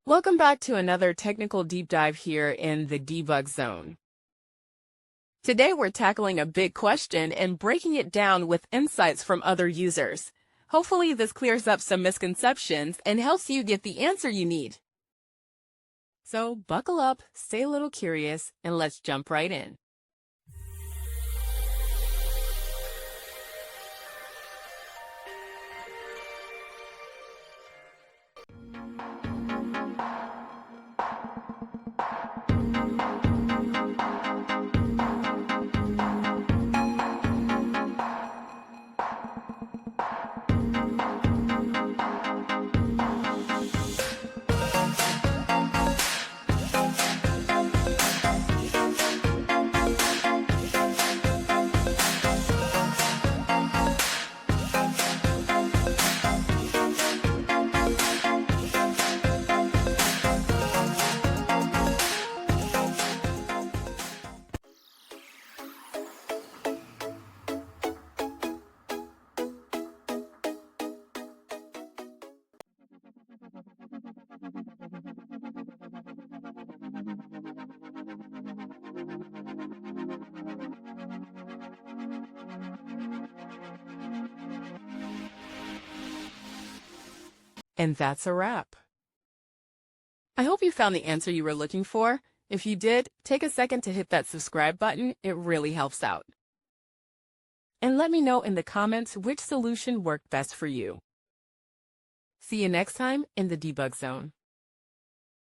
Welcome back to another technical deep dive here in the debug zone. Today we're tackling a big question and breaking it down with insights from other users. Hopefully this clears up some misconceptions and helps you get the answer you need. So buckle up, stay a little curious, and let's jump right in. And that's a wrap. I hope you found the answer you were looking for. If you did, take a second to hit that subscribe button. It really helps out. And let me know in the comments which solution worked best for you. See you next time in the debug zone.